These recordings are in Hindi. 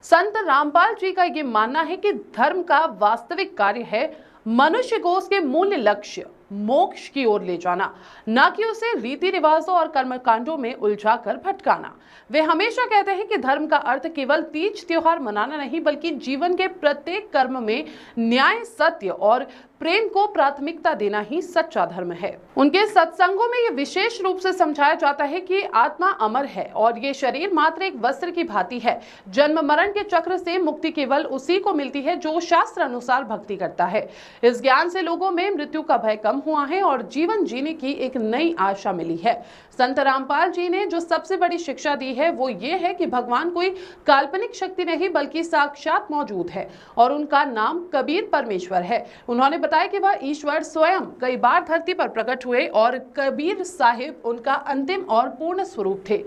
संत रामपाल जी का ये मानना है कि धर्म का वास्तविक कार्य है मनुष्य को उसके मूल्य लक्ष्य मोक्ष की ओर ले जाना, न कि उसे रीति रिवाजों और कर्मकांडों में उलझाकर भटकाना। वे हमेशा कहते हैं कि धर्म का अर्थ केवल तीज त्योहार मनाना नहीं, बल्कि जीवन के प्रत्येक कर्म में न्याय, सत्य और प्रेम को प्राथमिकता देना ही सच्चा धर्म है। उनके सत्संगों में ये विशेष रूप से समझाया जाता है कि आत्मा अमर है और ये शरीर मात्र एक वस्त्र की भांति है। जन्म मरण के चक्र से मुक्ति केवल उसी को मिलती है जो शास्त्र अनुसार भक्ति करता है। इस ज्ञान से लोगों में मृत्यु का भय कम हुआ है और जीवन जीने की एक नई आशा मिली है। संत रामपाल जी ने जो सबसे बड़ी शिक्षा दी है वो ये है कि भगवान कोई काल्पनिक शक्ति नहीं बल्कि साक्षात मौजूद है और उनका नाम कबीर परमेश्वर है। उन्होंने बताया कि वह ईश्वर स्वयं कई बार धरती पर प्रकट हुए और कबीर साहिब उनका अंतिम और पूर्ण स्वरूप थे।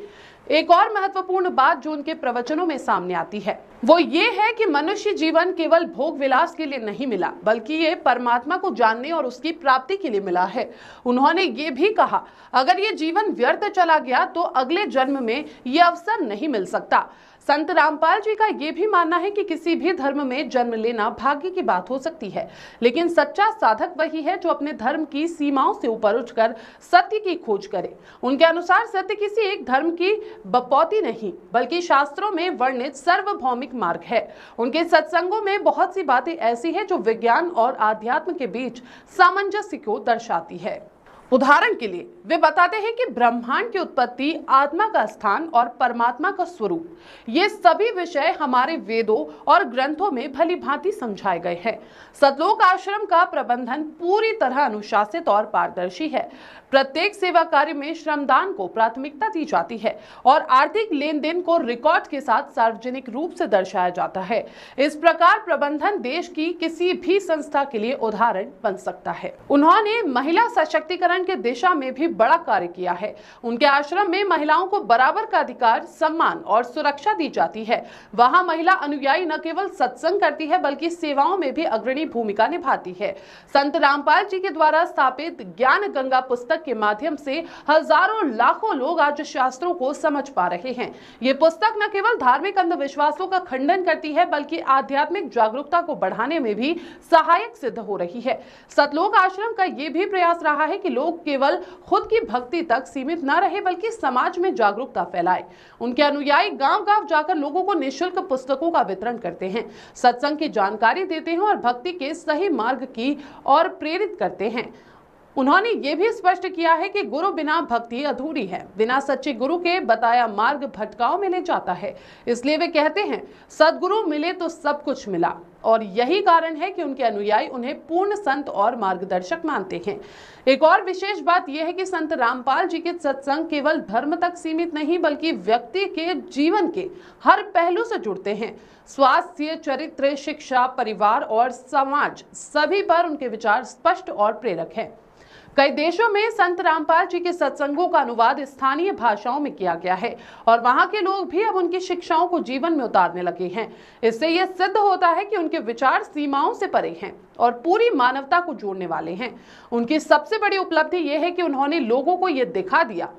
एक और महत्वपूर्ण बात जो उनके प्रवचनों में सामने आती है वो ये है कि मनुष्य जीवन केवल भोग विलास के लिए नहीं मिला, बल्कि ये परमात्मा को जानने और उसकी प्राप्ति के लिए मिला है। उन्होंने ये भी कहा, अगर ये जीवन व्यर्थ चला गया तो अगले जन्म में ये अवसर नहीं मिल सकता। संत रामपाल जी का ये भी मानना है कि किसी भी धर्म में जन्म लेना भाग्य की बात हो सकती है, लेकिन सच्चा साधक वही है जो अपने धर्म की सीमाओं से ऊपर उठकर सत्य की खोज करे। उनके अनुसार सत्य किसी एक धर्म की बपौती नहीं, बल्कि शास्त्रों में वर्णित सार्वभौमिक मार्ग है। उनके सत्संगों में बहुत सी बातें ऐसी हैं जो विज्ञान और आध्यात्म के बीच सामंजस्य को दर्शाती है। उदाहरण के लिए वे बताते हैं कि ब्रह्मांड की उत्पत्ति, आत्मा का स्थान और परमात्मा का स्वरूप, ये सभी विषय हमारे वेदों और ग्रंथों में भली भांति समझाए गए हैं। सतलोक आश्रम का प्रबंधन पूरी तरह अनुशासित और पारदर्शी है। प्रत्येक सेवा कार्य में श्रमदान को प्राथमिकता दी जाती है और आर्थिक लेन देन को रिकॉर्ड के साथ सार्वजनिक रूप से दर्शाया जाता है। इस प्रकार प्रबंधन देश की किसी भी संस्था के लिए उदाहरण बन सकता है। उन्होंने महिला सशक्तिकरण के दिशा में भी बड़ा कार्य किया है। उनके आश्रम में महिलाओं को बराबर का अधिकार, सम्मान और सुरक्षा दी जाती है। वहां महिला अनुयायी न केवल सत्संग करती है बल्कि सेवाओं में भी अग्रणी भूमिका निभाती है। संत रामपाल जी के द्वारा स्थापित ज्ञान गंगा पुस्तक के माध्यम से हजारों लाखों लोग आज शास्त्रों को समझ पा रहे हैं। ये पुस्तक न केवल धार्मिक अंधविश्वासों का खंडन करती है बल्कि आध्यात्मिक जागरूकता को बढ़ाने में भी सहायक सिद्ध हो रही है। सतलोक आश्रम का ये भी प्रयास रहा है कि लोग केवल खुद की भक्ति तक सीमित न रहे बल्कि समाज में जागरूकता फैलाए। उनके अनुयायी गांव-गांव जाकर लोगों को निःशुल्क पुस्तकों का वितरण करते हैं, सत्संग की जानकारी देते हैं और भक्ति के सही मार्ग की ओर प्रेरित करते हैं। उन्होंने ये भी स्पष्ट किया है कि गुरु बिना भक्ति अधूरी है। बिना सच्चे गुरु के बताया मार्ग भटकाव में ले जाता है। इसलिए वे कहते हैं, सद्गुरु मिले तो सब कुछ मिला। और यही कारण है कि उनके अनुयायी उन्हें पूर्ण संत और मार्गदर्शक मानते हैं। एक और विशेष बात यह है कि संत रामपाल जी के सत्संग केवल धर्म तक सीमित नहीं बल्कि व्यक्ति के जीवन के हर पहलू से जुड़ते हैं। स्वास्थ्य, चरित्र, शिक्षा, परिवार और समाज, सभी पर उनके विचार स्पष्ट और प्रेरक हैं। कई देशों में संत रामपाल जी के सत्संगों का अनुवाद स्थानीय भाषाओं में किया गया है और वहां के लोग भी अब उनकी शिक्षाओं को जीवन में उतारने लगे हैं। इससे यह सिद्ध होता है कि उनके विचार सीमाओं से परे हैं और पूरी मानवता को जोड़ने वाले हैं। उनकी सबसे बड़ी उपलब्धि यह है कि उन्होंने लोगों को यह दिखा दिया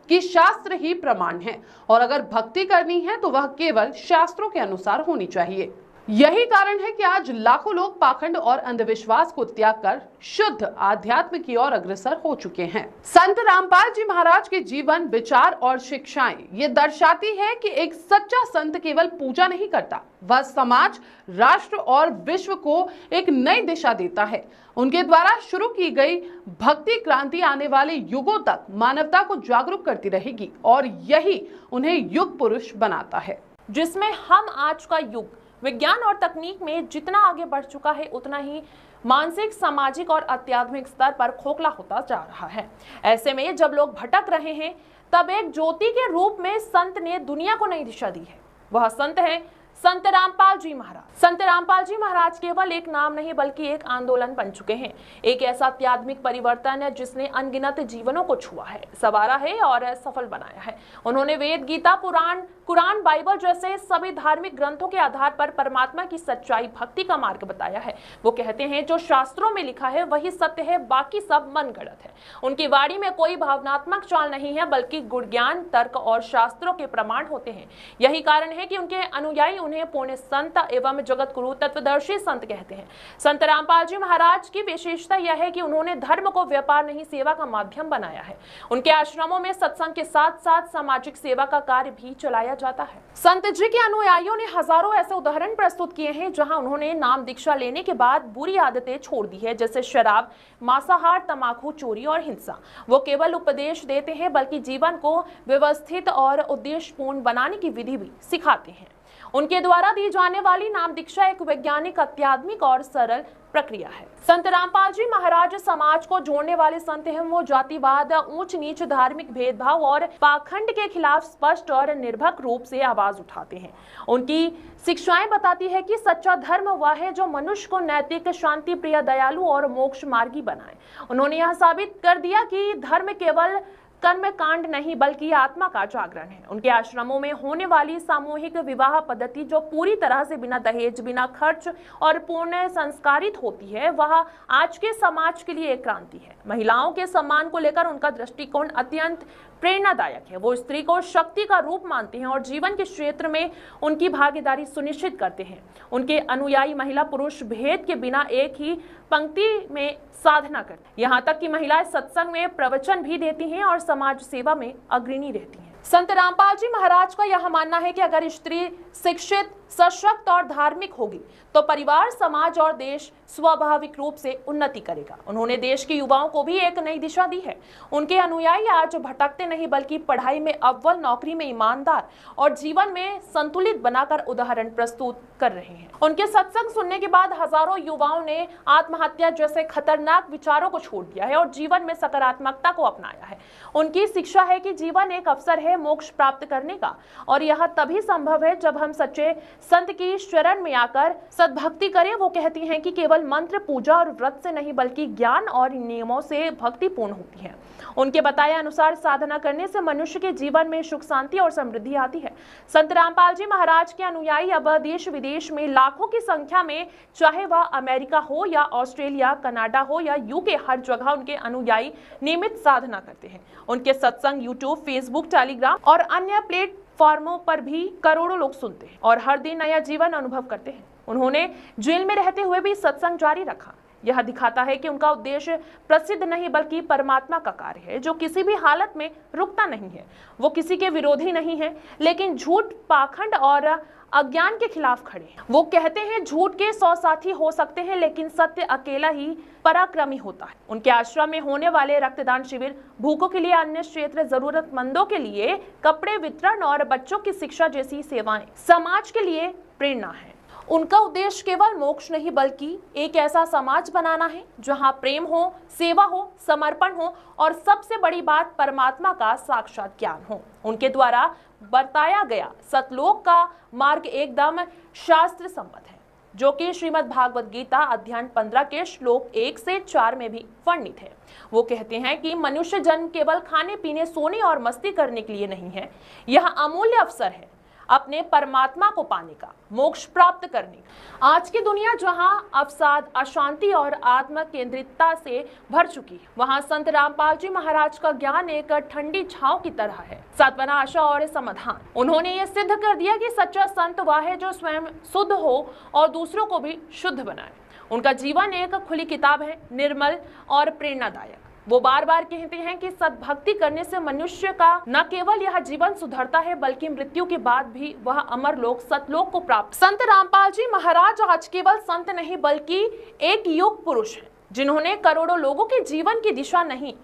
कि शास्त्र ही प्रमाण है और अगर भक्ति करनी है तो वह केवल शास्त्रों के अनुसार होनी चाहिए। यही कारण है कि आज लाखों लोग पाखंड और अंधविश्वास को त्याग कर शुद्ध आध्यात्म की ओर अग्रसर हो चुके हैं। संत रामपाल जी महाराज के जीवन, विचार और शिक्षाएं ये दर्शाती है कि एक सच्चा संत केवल पूजा नहीं करता, वह समाज, राष्ट्र और विश्व को एक नई दिशा देता है। उनके द्वारा शुरू की गई भक्ति क्रांति आने वाले युगों तक मानवता को जागरूक करती रहेगी और यही उन्हें युग पुरुष बनाता है। जिसमें हम आज का युग विज्ञान और तकनीक में जितना आगे बढ़ चुका है उतना ही मानसिक, सामाजिक और आध्यात्मिक स्तर पर खोखला होता जा रहा है। ऐसे में जब लोग भटक रहे हैं तब एक ज्योति के रूप में संत ने दुनिया को नई दिशा दी है। वह संत है संत रामपाल जी महाराज। संत रामपाल जी महाराज केवल एक नाम नहीं बल्कि एक आंदोलन बन चुके हैं। एक ऐसा आध्यात्मिक परिवर्तन है जिसने अनगिनत जीवनों को छुआ है, संवारा है और सफल बनाया है। उन्होंने वेद, गीता, पुराण, कुरान, बाइबल जैसे सभी धार्मिक ग्रंथों के आधार पर परमात्मा की सच्चाई, भक्ति का मार्ग बताया है। वो कहते हैं जो शास्त्रों में लिखा है वही सत्य है, बाकी सब मन गढ़ंत है। उनकी वाणी में कोई भावनात्मक चाल नहीं है बल्कि गुण ज्ञान, तर्क और शास्त्रों के प्रमाण होते हैं। यही कारण है कि उनके अनुयायी उन्हें पुण्य संत एवं जगत गुरु तत्वदर्शी संत कहते हैं। संत रामपाल जी महाराज की विशेषता यह है कि उन्होंने धर्म को व्यापार नहीं सेवा का माध्यम बनाया है। उनके आश्रमों में सत्संग के साथ साथ सामाजिक सेवा का कार्य भी चलाया जाता है। संत जी के अनुयायियों ने हजारों ऐसे उदाहरण प्रस्तुत किए हैं जहां उन्होंने नाम दीक्षा लेने के बाद बुरी आदतें छोड़ दी है, जैसे शराब, मांसाहार, तंबाकू, चोरी और हिंसा। वो केवल उपदेश देते हैं बल्कि जीवन को व्यवस्थित और उद्देश्यपूर्ण बनाने की विधि भी सिखाते हैं। उनके द्वारा दी जाने वाली नाम दीक्षा एक वैज्ञानिक, आध्यात्मिक और सरल प्रक्रिया है। संत रामपाल जी महाराज समाज को जोड़ने वाले संत हैं। वो जातिवाद, ऊंच नीच, धार्मिक भेदभाव और पाखंड के खिलाफ स्पष्ट और निर्भक रूप से आवाज उठाते हैं। उनकी शिक्षाएं बताती है कि सच्चा धर्म वह है जो मनुष्य को नैतिक, शांति प्रिय, दयालु और मोक्ष मार्गी बनाए। उन्होंने यह साबित कर दिया कि धर्म केवल कर्म कांड नहीं बल्कि आत्मा का जागरण है। उनके आश्रमों में होने वाली सामूहिक विवाह पद्धति जो पूरी तरह से बिना दहेज, बिना खर्च और पूर्ण संस्कारित होती है, वह आज के समाज के लिए एक क्रांति है। महिलाओं के सम्मान को लेकर उनका दृष्टिकोण अत्यंत प्रेरणादायक है। वो स्त्री को शक्ति का रूप मानते हैं और जीवन के क्षेत्र में उनकी भागीदारी सुनिश्चित करते हैं। उनके अनुयायी महिला पुरुष भेद के बिना एक ही पंक्ति में साधना करती, यहाँ तक कि महिलाएं सत्संग में प्रवचन भी देती हैं और समाज सेवा में अग्रणी रहती हैं। संत रामपाल जी महाराज का यह मानना है कि अगर स्त्री शिक्षित, सशक्त और धार्मिक होगी तो परिवार, समाज और देश स्वाभाविक रूप से उन्नति करेगा। उन्होंने देश के युवाओं को भी एक नई दिशा दी है। उनके अनुयायी आज भटकते नहीं बल्कि पढ़ाई में अव्वल, नौकरी में ईमानदार और जीवन में संतुलित बनाकर उदाहरण प्रस्तुत कर रहे हैं। उनके सत्संग सुनने के बाद हजारों युवाओं ने आत्महत्या जैसे खतरनाक विचारों को छोड़ दिया है और जीवन में सकारात्मकता को अपनाया है। उनकी शिक्षा है कि जीवन एक अवसर है मोक्ष प्राप्त करने का और यह तभी संभव है जब हम सच्चे संत की शरण में आकर सद्भक्ति करें। वो कहती हैं कि केवल मंत्र, पूजा और व्रत से नहीं बल्कि ज्ञान और नियमों से भक्ति पूर्ण होती है। उनके बताए अनुसार साधना करने से मनुष्य के जीवन में सुख, शांति और समृद्धि आती है। संत रामपाल जी महाराज के अनुयायी अब देश विदेश में लाखों की संख्या में, चाहे वह अमेरिका हो या ऑस्ट्रेलिया, कनाडा हो या यूके, हर जगह उनके अनुयायी नियमित साधना करते हैं। उनके सत्संग यूट्यूब, फेसबुक, टेलीग्राम और अन्य प्लेटफॉर्मों पर भी करोड़ों लोग सुनते हैं और हर दिन नया जीवन अनुभव करते हैं। उन्होंने जेल में रहते हुए भी सत्संग जारी रखा। यह दिखाता है कि उनका उद्देश्य प्रसिद्ध नहीं बल्कि परमात्मा का कार्य है, जो किसी भी हालत में रुकता नहीं है। वो किसी के विरोधी नहीं है, लेकिन झूठ, पाखंड और अज्ञान के खिलाफ खड़े हैं। वो कहते हैं झूठ के 100 साथी हो सकते हैं लेकिन सत्य अकेला ही पराक्रमी होता है। उनके आश्रम में होने वाले रक्तदान शिविर, भूखों के लिए अन्न क्षेत्र, जरूरतमंदों के लिए कपड़े वितरण और बच्चों की शिक्षा जैसी सेवाएं समाज के लिए प्रेरणा है। उनका उद्देश्य केवल मोक्ष नहीं बल्कि एक ऐसा समाज बनाना है जहां प्रेम हो, सेवा हो, समर्पण हो और सबसे बड़ी बात परमात्मा का साक्षात ज्ञान हो। उनके द्वारा बताया गया सतलोक का मार्ग एकदम शास्त्र सम्मत है, जो कि श्रीमद् भागवत गीता अध्याय 15 के श्लोक 1 से 4 में भी वर्णित है। वो कहते हैं कि मनुष्य जन्म केवल खाने, पीने, सोने और मस्ती करने के लिए नहीं है। यह अमूल्य अवसर है अपने परमात्मा को पाने का, मोक्ष प्राप्त करने का। आज की दुनिया जहां अवसाद, अशांति और आत्म केंद्रितता से भर चुकी है, वहां संत रामपाल जी महाराज का ज्ञान एक ठंडी छांव की तरह है, सांत्वना, आशा और समाधान। उन्होंने ये सिद्ध कर दिया कि सच्चा संत वह है जो स्वयं शुद्ध हो और दूसरों को भी शुद्ध बनाए। उनका जीवन एक खुली किताब है, निर्मल और प्रेरणादायक। वो बार बार कहते हैं कि सद्भक्ति करने से मनुष्य का न केवल यह जीवन सुधरता है बल्कि मृत्यु के बाद भी वह अमर लोक, सतलोक को प्राप्त। संत रामपाल जी महाराज आज केवल संत नहीं बल्कि एक युग पुरुष हैं, जिन्होंने करोड़ों लोगों के जीवन की दिशा नहीं,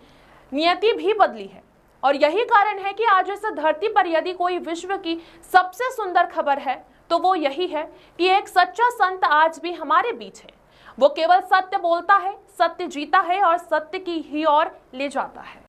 नियति भी बदली है। और यही कारण है कि आज इस धरती पर यदि कोई विश्व की सबसे सुंदर खबर है तो वो यही है कि एक सच्चा संत आज भी हमारे बीच है। वो केवल सत्य बोलता है, सत्य जीता है और सत्य की ही ओर ले जाता है।